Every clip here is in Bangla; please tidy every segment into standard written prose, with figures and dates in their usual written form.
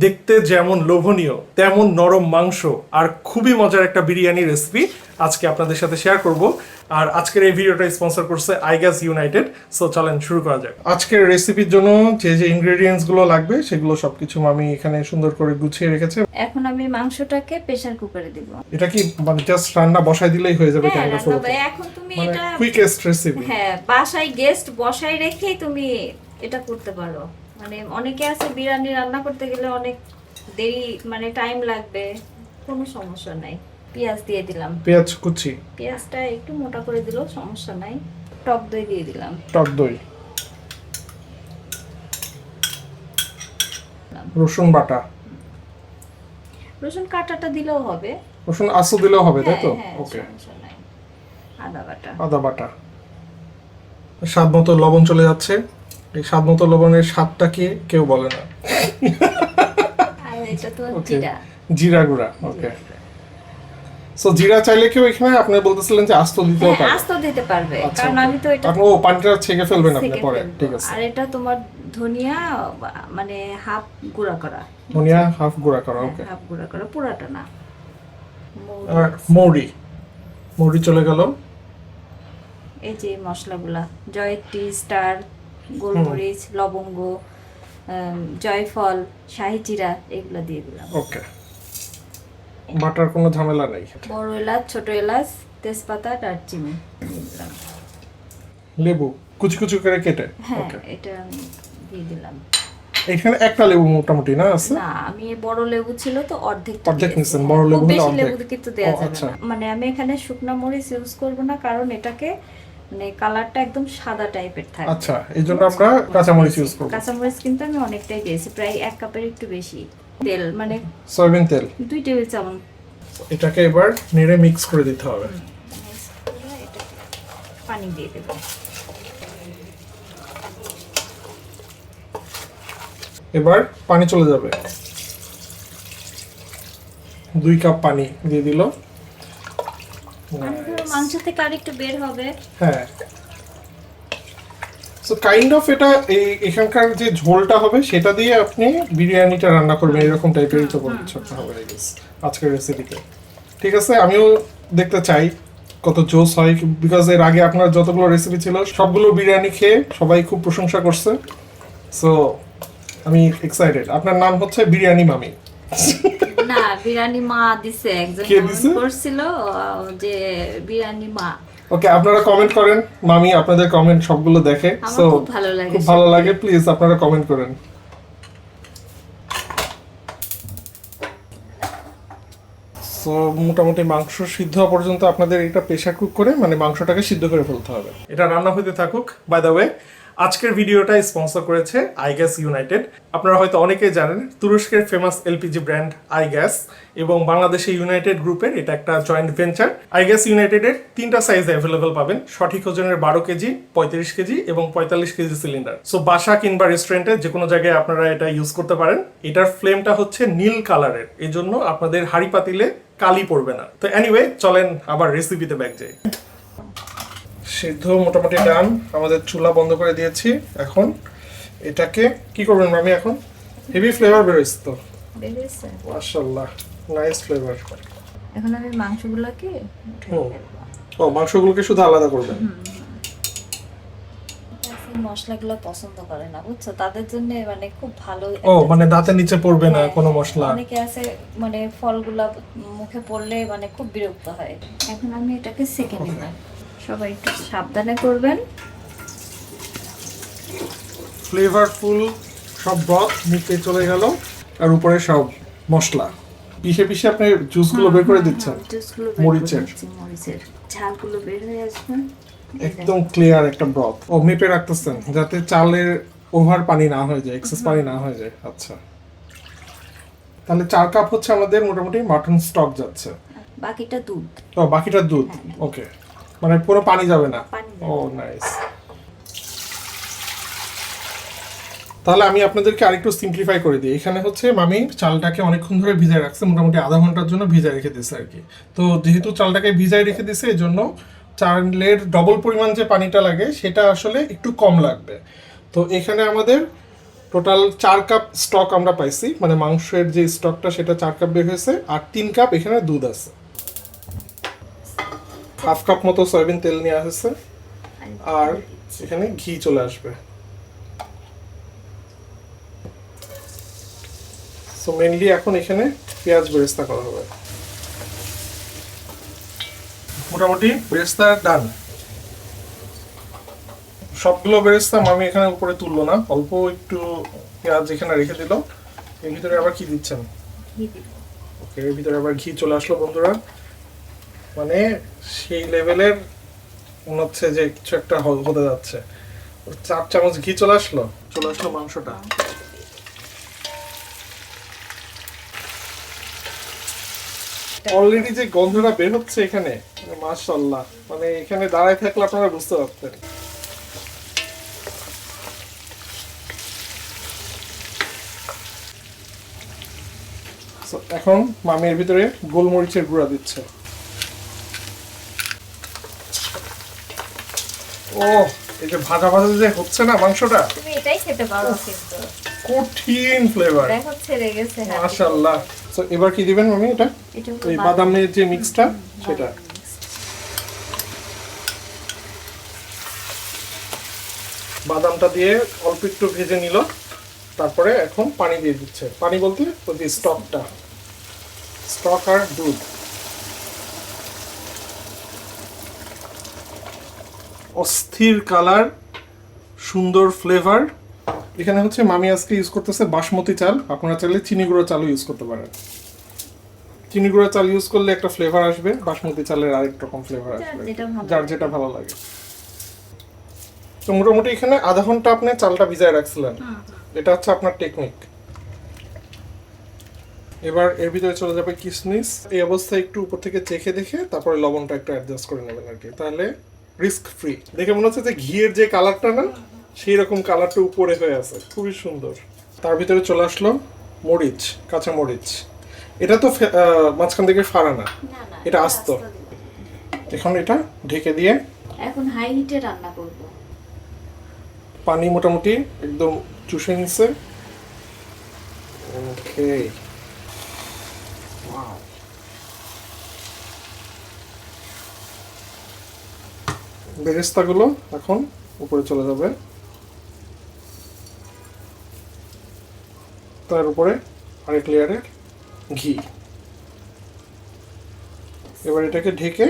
দেখতে যেমন লোভনীয় তেমন নরম মাংস আর খুবই মজার একটা বিরিয়ানি রেসিপি আজকে আপনাদের সাথে শেয়ার করব। আর আজকের এই ভিডিওটা স্পন্সর করছে আইগ্যাস ইউনাইটেড। সো চলেন শুরু করা যাক। আজকের রেসিপির জন্য যে যে ইনগ্রেডিয়েন্টস গুলো লাগবে সেগুলো সবকিছু আমি এখানে সুন্দর করে গুছিয়ে রেখেছি। এখন আমি মাংসটাকে প্রেসার কুকারে দিব। এটা কি মানে জাস্ট রান্না বসাই দিলেই হয়ে যাবে? হ্যাঁ, কেমন করে? এখন তুমি মানে এটা কুইকেস্ট রেসিপি। হ্যাঁ, বাসায় গেস্ট বসাই রেখেই তুমি এটা করতে পারো। মানে অনেকে আছে বিরিয়ানি রান্না করতে গেলে অনেক দেরি, মানে টাইম লাগবে, কোনো সমস্যা নাই। পেঁয়াজ দিয়ে দিলাম, পেঁয়াজ কুচি, পেঁয়াজটা একটু মোটা করে দিলেও সমস্যা নাই। টক দই দিয়ে দিলাম, টক দই, রসুন বাটা, রসুন কাটাটা দিলেও হবে, রসুন আস্ত দিলেও হবে, তাই তো? হ্যাঁ, ওকে। সমস্যা নাই। আদা বাটা, আদা বাটা, স্বাদ মতো লবণ চলে যাচ্ছে। এই স্বাদ মতো লবণের স্বাদটা কি কেউ বলে না। আর এটা তো ওকে, জিরা, জিরা গুঁড়া। ওকে, সো জিরা চাইলে কেউ এখানে আপনি বলতেছিলেন যে আস্ত দিতেও হ্যাঁ, পারে। আস্ত দিতে পারবে, আচ্ছা, কারণ আমি তো এটা আপনি ও পানিটা ছেঁকে ফেলবেন আপনি সেকে পরে। ফেলবো। ঠিক আছে। আর এটা তোমার ধনিয়া মানে হাফ গুঁড়া করা, ধনিয়া হাফ গুঁড়া করা। ওকে, হাফ গুঁড়া করা, পুরাটা না। আর মৌরি, মৌরি চলে গেল। এই যে মশলাগুলা, জয়ত্রী, স্টার, গোলমরিচ, লবঙ্গ, জয়ফল, শাহি জিরা, এগুলা দিয়ে দিলাম। ওকে, বাটার কোনো ঝামেলা নেই। বড় এলাচ, ছোট এলাচ, তেজপাতা, দারচিনি দিয়ে দিলাম। লেবু কুচি কুচি করে কেটে। হ্যাঁ, ওকে, এটা আমি দিয়ে দিলাম। এখানে একটা লেবু মোটামুটি না আছে? না, আমি বড় লেবু ছিল তো অর্ধেক নিছেন। বড় লেবু হলে বেশি অর্ধেক। লেবু কিন্তু দেয়া ও, যাবে আচ্ছা। না। মানে আমি এখানে শুকনা মরিচ ইউজ করব না, কারণ এটাকে মানে কালারটা একদম সাদা টাইপের থাকে। আচ্ছা, এই জন্য আমরা কাঁচামরিচ ইউজ করব। কাঁচামরিচ কিন্তু আমি অনেকটাই দিয়েছি, প্রায় 1 কাপের একটু বেশি। তেল মানে সয়াবিন তেল, 2 টেবিল চামচ। এটাকে এবার নেড়ে মিক্স করে দিতে হবে। এটাকে পানি দিয়ে দেব। এবার পানি চলে যাবে। 2 কাপ পানি দিয়ে দিল। পানি ধরো মাংস থেকে আরেকটু বের হবে। হ্যাঁ, সো কাইন্ড অফ এটা এখানকার যে ঝোলটা হবে সেটা দিয়ে আপনি বিরিয়ানিটা রান্না করবেন, এরকম টাইপেরই তো কোনো কিছু একটা হবে আই গেস আজকের রেসিপিতে। ঠিক আছে, আমিও দেখতে চাই কত জোস হয়, বিকজ এর আগে আপনার যতগুলো রেসিপি ছিল সবগুলো বিরিয়ানি খেয়ে সবাই খুব প্রশংসা করছে। সো আমি এক্সাইটেড। আপনার নাম হচ্ছে বিরিয়ানি মামি? না, বিরিয়ানি মা দিছে, একজন কে কমেন্ট দিছে? করছিল যে বিরিয়ানি মা। ওকে, আপনারা কমেন্ট করেন, মামি আপনাদের কমেন্ট সবগুলো দেখে। আমার সো খুব ভালো লাগে, খুব ভালো লাগে, প্লিজ আপনারা কমেন্ট করেন। সো মোটামুটি মাংস সিদ্ধ হওয়া পর্যন্ত আপনাদের এটা প্রেসার কুক করে মানে মাংসটাকে সিদ্ধ করে ফেলতে হবে। এটা রান্না হতে থাকুক। বাই দ্য ওয়ে, আজকের ভিডিওটা স্পন্সর করেছে আইগ্যাস ইউনাইটেড। আপনারা হয়তো অনেকেই জানেন তুরস্কের ফেমাস এলপিজি ব্র্যান্ড আইগ্যাস এবং বাংলাদেশে ইউনাইটেড গ্রুপের এটা একটা জয়েন্ট ভেঞ্চার। আইগ্যাস ইউনাইটেডের 3টা সাইজে অ্যাভেলেবল পাবেন, সঠিক ওজনের 12 কেজি, 35 কেজি এবং 45 কেজি সিলিন্ডার। সো বাসা কিংবা রেস্টুরেন্টে যে কোনো জায়গায় আপনারা এটা ইউজ করতে পারেন। এটার ফ্লেমটা হচ্ছে নীল কালারের, এই জন্য আপনাদের হাঁড়ি পাতিলে কালি পড়বে না। তো এনিওয়ে, চলেন আবার রেসিপিতে ব্যাক যাই। সিদ্ধ মোটামুটি ডান, আমাদের চুলা বন্ধ করে দিয়েছি। এখন এটাকে কি করবেন মামি? এখন হেভি ফ্লেভার বেরোচ্ছে তো, বেরিয়েছে। মাশাআল্লাহ, নাইস ফ্লেভার। এখন আমি মাংসগুলোকে ও, মাংসগুলোকে শুধু আলাদা করবেন? মশলাগুলো পছন্দ করে না, বুঝছো, তাদের জন্য মানে খুব ভালো। ও, মানে দাঁতের নিচে পড়বে না কোনো মশলা। অনেকে আছে মানে ফলগুলা মুখে পড়লে মানে খুব বিরক্ত হয়। এখন আমি এটাকে সেকে নিলাম। সবাই একটু সাবধানে করবেন। ফ্লেভারফুল সব ব্রথ নিচে চলে গেল, আর উপরে সব মশলা পিষে পিষে আপনি জুসগুলো বের করে দিচ্ছেন। জুসগুলো মরিচের মরিচের ঝালগুলো বের হয়ে আসবে। একদম ক্লিয়ার একটা ব্রথ। ও, মেপে রাখতেছেন যাতে চালের ওভার পানি না হয়ে যায়, এক্সেস পানি না হয়ে যায়। আচ্ছা, তাহলে 4 কাপ হচ্ছে আমাদের মোটামুটি মাটন স্টক যাচ্ছে। বাকিটা দুধ। ও, বাকিটা দুধ। ওকে, মানে পুরো পানি যাবে না। পানি ও, নাইস। তাহলে আমি আপনাদেরকে আরেকটু সিম্পলিফাই করে দিই। এখানে হচ্ছে মামি চালটাকে অনেকক্ষণ ধরে ভিজায় রাখছে, মোটামুটি আধা ঘন্টার জন্য ভিজায় রেখে দিয়েছে আর কি। তো যেহেতু চালটাকে ভিজায় রেখে দিয়েছে, এই জন্য চালের ডবল পরিমাণ যে পানিটা লাগে সেটা আসলে একটু কম লাগবে। তো এখানে আমাদের টোটাল 4 কাপ স্টক আমরা পাইছি, মানে মাংসের যে স্টকটা সেটা 4 কাপ বের হয়েছে, আর 3 কাপ এখানে দুধ আছে। হাফ কাপ মতো সয়াবিন তেল নেওয়া হয়েছে, আর এখানে ঘি চলে আসবে। সো মেইনলি এখন এখানে পেঁয়াজ বেরেস্তা করা হবে। মোটামুটি বেরেস্তা ডান। সবগুলো বেরেস্তা আমি এখানে উপরে তুললো না, অল্প একটু পেঁয়াজ এখানে রেখে দিল। এর ভিতরে আবার কি দিচ্ছেন? ওকে, এর ভিতরে আবার ঘি চলে আসলো বন্ধুরা, মানে সেই লেভেলের মনে হচ্ছে যে কিছু একটা হতে যাচ্ছে। 4 চামচ ঘি চলে আসলো মাংসটা। অলরেডি যে গন্ধটা বের হচ্ছে এখানে, মাশাআল্লাহ, মানে এখানে দাঁড়ায় থাকলে আপনারা বুঝতে পারতেন। এখন মামি এর ভিতরে গোলমরিচের গুঁড়া দিচ্ছে। ও, এই যে ভাজা ভাজা যে হচ্ছে না মাংসটা, তুমি এটাই খেতে পারো কিন্তু কঠিন ফ্লেভার, দেখো ছেড়ে গেছে। মাশাআল্লাহ। সো এবার কি দিবেন মামি? এটা এই বাদামের যে মিক্সটা সেটা। বাদামটা দিয়ে অল্প একটু ভেজে নিল, তারপরে এখন পানি দিয়ে দিচ্ছে। পানি বলতে ওই যে স্টক আর দুধ। অস্থির কালার, সুন্দর ফ্লেভার। এখানে হচ্ছে মামি আজকে ইউজ করতেছে বাসমতি চাল, আপনারা চাইলে চিনি গুঁড়ো চালও ইউজ করতে পারেন। চিনি গুঁড়ো চাল ইউজ করলে একটা ফ্লেভার আসবে, বাসমতি চালের আরেক রকম ফ্লেভার আসবে, যার যেটা ভালো লাগে। তো মোটামুটি এখানে আধা ঘন্টা আপনি চালটা ভিজায় রাখছিলেন, এটা হচ্ছে আপনার টেকনিক। এবার এর ভিতরে চলে যাবে কিশমিশ। এই অবস্থায় একটু উপর থেকে চেখে দেখে তারপরে লবণটা একটু অ্যাডজাস্ট করে নেবেন আর কি, তাহলে রিস্ক ফ্রি। দেখে মনে হচ্ছে যে ঘিয়ের যে কালারটা না, সেই রকম কালারটা উপরে হয়ে আছে, খুবই সুন্দর। তার ভিতরে চলে আসলো মরিচ, কাঁচা মরিচ। এটা তো মাঝখান থেকে ফাড়া না, এটা আস্ত। এখন এটা ঢেকে দিয়ে এখন হাই হিটে রান্না করব। পানি মোটামুটি একদম চুষে নিচ্ছে। ওকে, বেরেস্তাগুলো এখন উপরে চলে যাবে, তার উপরে আরেক লেয়ারের ঘি। এবার এটাকে ঢেকে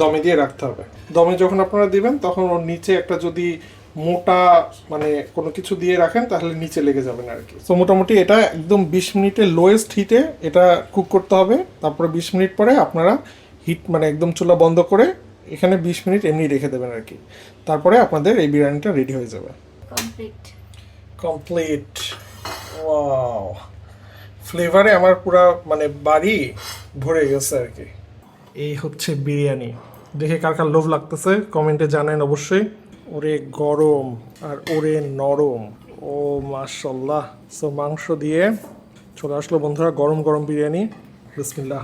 দমে দিয়ে রাখতে হবে। দমে যখন আপনারা দিবেন তখন ওর নিচে একটা যদি মোটা মানে কোনো কিছু দিয়ে রাখেন তাহলে নিচে লেগে যাবে না আর কি। তো মোটামুটি এটা একদম 20 মিনিটের লোয়েস্ট হিটে এটা কুক করতে হবে। তারপরে 20 মিনিট পরে আপনারা হিট মানে একদম চুলা বন্ধ করে এখানে 20 মিনিট এমনি রেখে দেবেন আর কি। তারপরে আপনাদের এই বিরিয়ানিটা রেডি হয়ে যাবে। কমপ্লিট। ওয়াও, ফ্লেভারে আমার পুরা মানে বাড়ি ভরে গেছে আর কি। এই হচ্ছে বিরিয়ানি, দেখে কার কার লোভ লাগতেছে কমেন্টে জানেন অবশ্যই। ওরে গরম আর ওরে নরম, ও মাশাআল্লাহ। সো মাংস দিয়ে চলে আসলো বন্ধুরা গরম গরম বিরিয়ানি। বিসমিল্লাহ।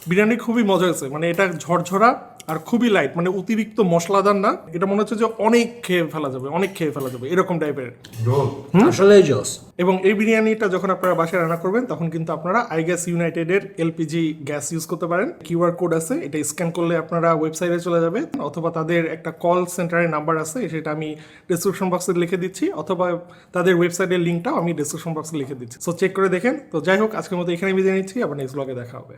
বিরিয়ানি খুবই মজা হয়েছে, মানে এটা ঝরঝরা আর খুবই লাইট, মানে অতিরিক্ত মশলাদার না। এটা মনে হচ্ছে যে অনেক খেয়ে ফেলা যাবে এরকম টাইপের আসলে জোস। এবং এই বিরিয়ানিটা যখন আপনারা বাসায় রান্না করবেন তখন কিন্তু আপনারা আইগ্যাস ইউনাইটেডের এলপিজি গ্যাস ইউজ করতে পারেন। কিউআর কোড আছে, এটা স্ক্যান করলে আপনারা ওয়েবসাইটে চলে যাবে, অথবা তাদের একটা কল সেন্টারের নাম্বার আছে, সেটা আমি ডেসক্রিপশন বক্সে লিখে দিচ্ছি, অথবা তাদের ওয়েবসাইটের লিঙ্কটাও আমি ডেসক্রিপশন বক্সে লিখে দিচ্ছি। সো চেক করে দেখেন। তো যাই হোক, আজকের মতো এখানে বিদায় নিচ্ছি, আবার নেক্সট ব্লগে দেখা হবে।